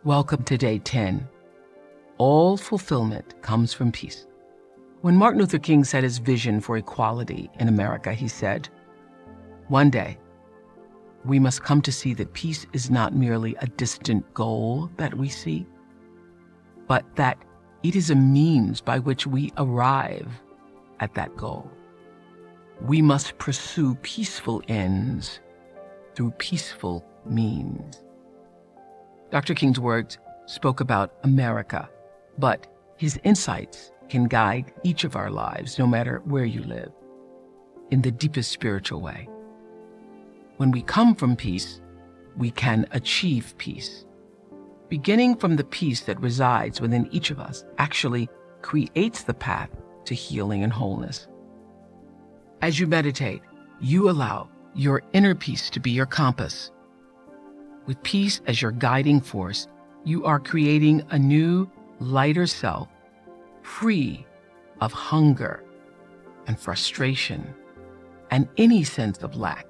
Welcome to day 10. All fulfillment comes from peace. When Martin Luther King set his vision for equality in America, he said, "One day, we must come to see that peace is not merely a distant goal that we seek, but that it is a means by which we arrive at that goal. We must pursue peaceful ends through peaceful means." Dr. King's words spoke about America, but his insights can guide each of our lives, no matter where you live, in the deepest spiritual way. When we come from peace, we can achieve peace. Beginning from the peace that resides within each of us actually creates the path to healing and wholeness. As you meditate, you allow your inner peace to be your compass. With peace as your guiding force, you are creating a new, lighter self, free of hunger and frustration and any sense of lack.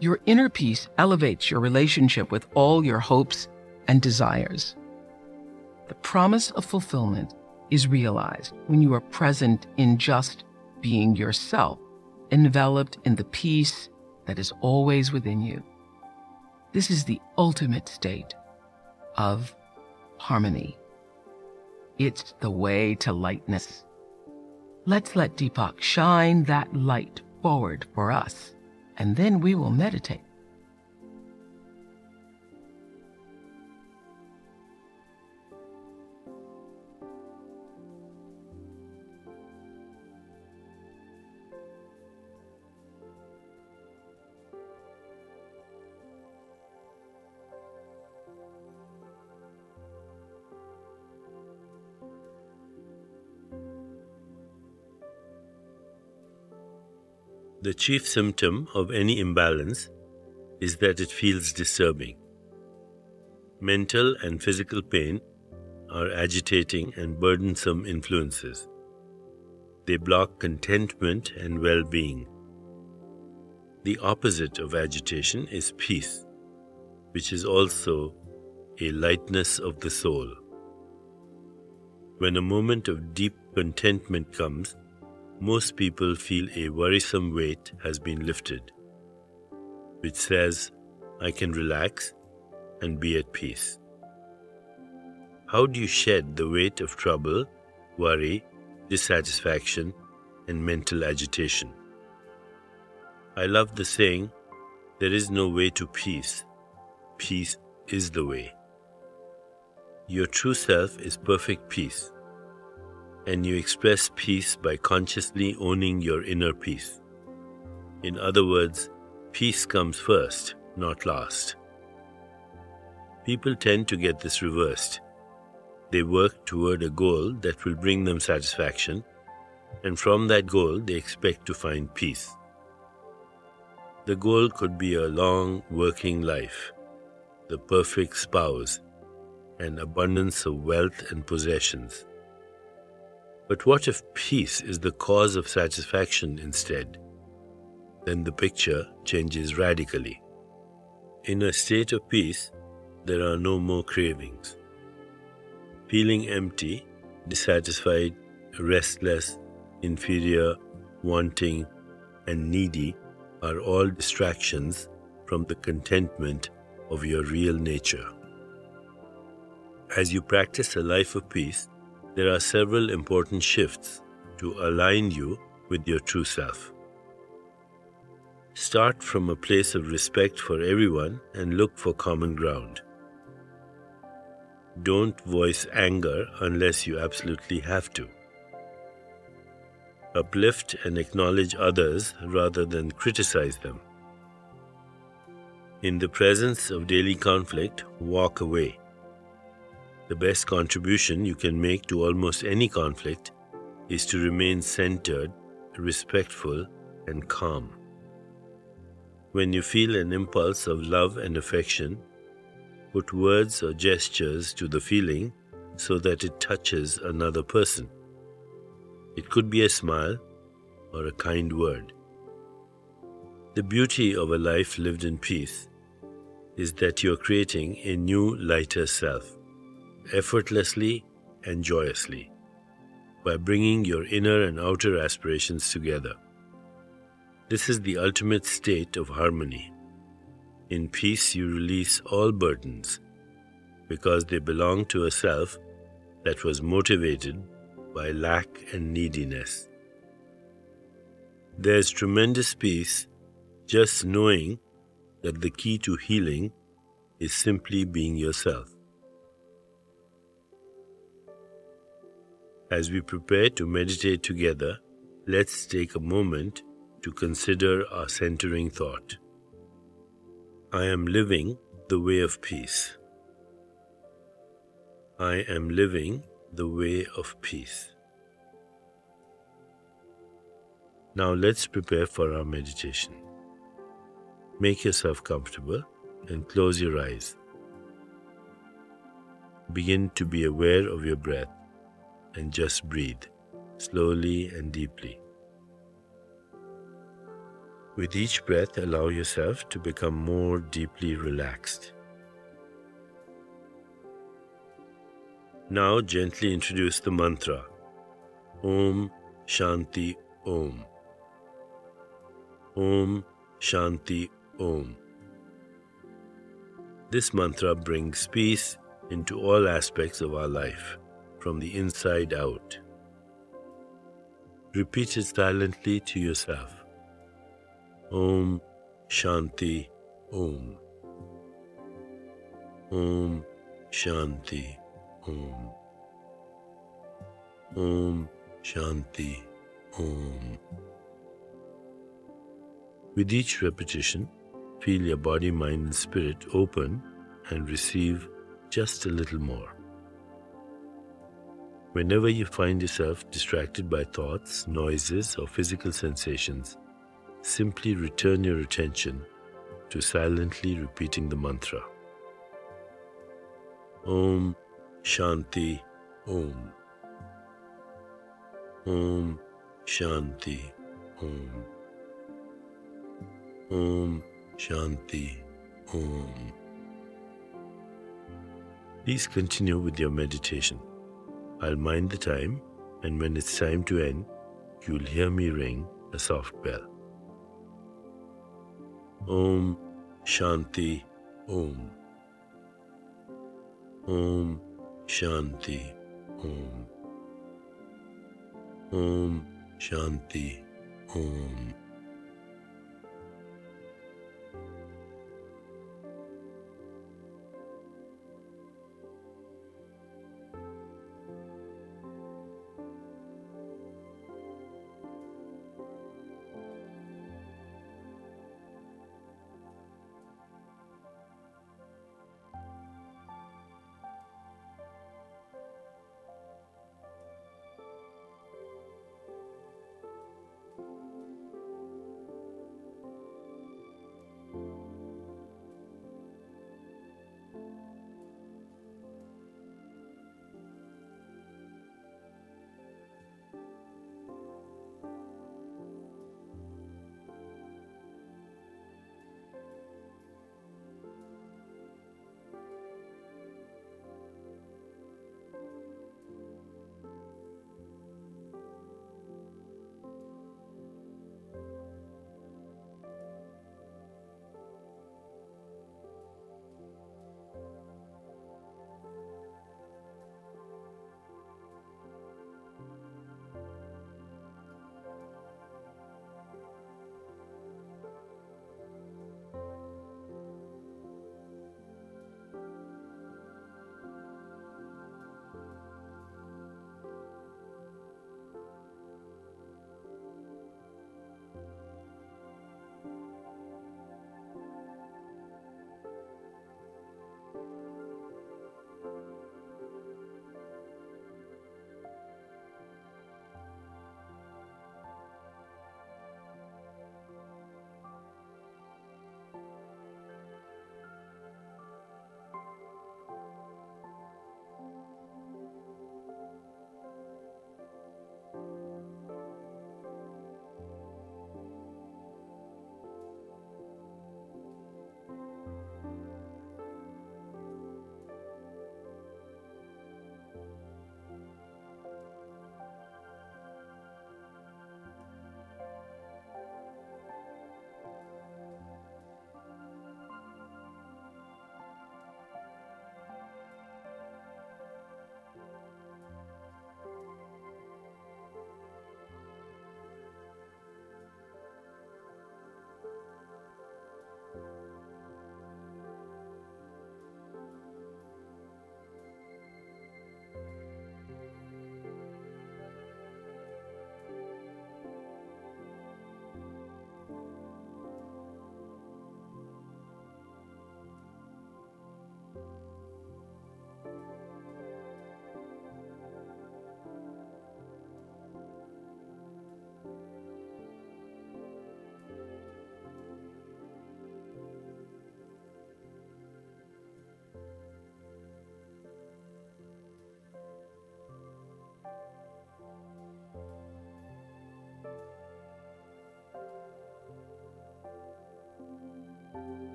Your inner peace elevates your relationship with all your hopes and desires. The promise of fulfillment is realized when you are present in just being yourself, enveloped in the peace that is always within you. This is the ultimate state of harmony. It's the way to lightness. Let's let Deepak shine that light forward for us, and then we will meditate. The chief symptom of any imbalance is that it feels disturbing. Mental and physical pain are agitating and burdensome influences. They block contentment and well-being. The opposite of agitation is peace, which is also a lightness of the soul. When a moment of deep contentment comes, most people feel a worrisome weight has been lifted, which says, "I can relax and be at peace." How do you shed the weight of trouble, worry, dissatisfaction, and mental agitation? I love the saying, "There is no way to peace. Peace is the way." Your true self is perfect peace, and you express peace by consciously owning your inner peace. In other words, peace comes first, not last. People tend to get this reversed. They work toward a goal that will bring them satisfaction, and from that goal they expect to find peace. The goal could be a long working life, the perfect spouse, and abundance of wealth and possessions. But what if peace is the cause of satisfaction instead? Then the picture changes radically. In a state of peace, there are no more cravings. Feeling empty, dissatisfied, restless, inferior, wanting, and needy are all distractions from the contentment of your real nature. As you practice a life of peace, there are several important shifts to align you with your true self. Start from a place of respect for everyone and look for common ground. Don't voice anger unless you absolutely have to. Uplift and acknowledge others rather than criticize them. In the presence of daily conflict, walk away. The best contribution you can make to almost any conflict is to remain centered, respectful, and calm. When you feel an impulse of love and affection, put words or gestures to the feeling so that it touches another person. It could be a smile or a kind word. The beauty of a life lived in peace is that you're creating a new, lighter self, effortlessly and joyously, by bringing your inner and outer aspirations together. This is the ultimate state of harmony. In peace, you release all burdens because they belong to a self that was motivated by lack and neediness. There's tremendous peace just knowing that the key to healing is simply being yourself. As we prepare to meditate together, let's take a moment to consider our centering thought. I am living the way of peace. I am living the way of peace. Now let's prepare for our meditation. Make yourself comfortable and close your eyes. Begin to be aware of your breath and just breathe slowly and deeply. With each breath, allow yourself to become more deeply relaxed. Now gently introduce the mantra, Om Shanti Om. Om Shanti Om. This mantra brings peace into all aspects of our life, from the inside out. Repeat it silently to yourself. Om Shanti Om. Om Shanti Om. Om Shanti Om. With each repetition, feel your body, mind, and spirit open and receive just a little more. Whenever you find yourself distracted by thoughts, noises, or physical sensations, simply return your attention to silently repeating the mantra. Om Shanti Om. Om Shanti Om. Om Shanti Om. Please continue with your meditation. I'll mind the time, and when it's time to end, you'll hear me ring a soft bell. Om Shanti Om. Om Shanti Om. Om Shanti Om.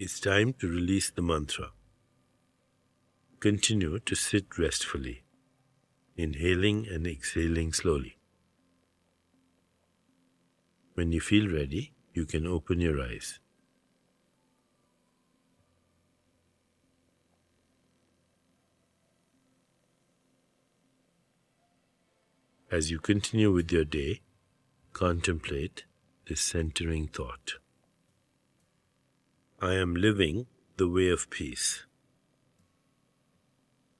It's time to release the mantra. Continue to sit restfully, inhaling and exhaling slowly. When you feel ready, you can open your eyes. As you continue with your day, contemplate this centering thought. I am living the way of peace.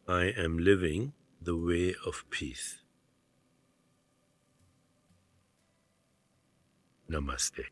I am living the way of peace. Namaste.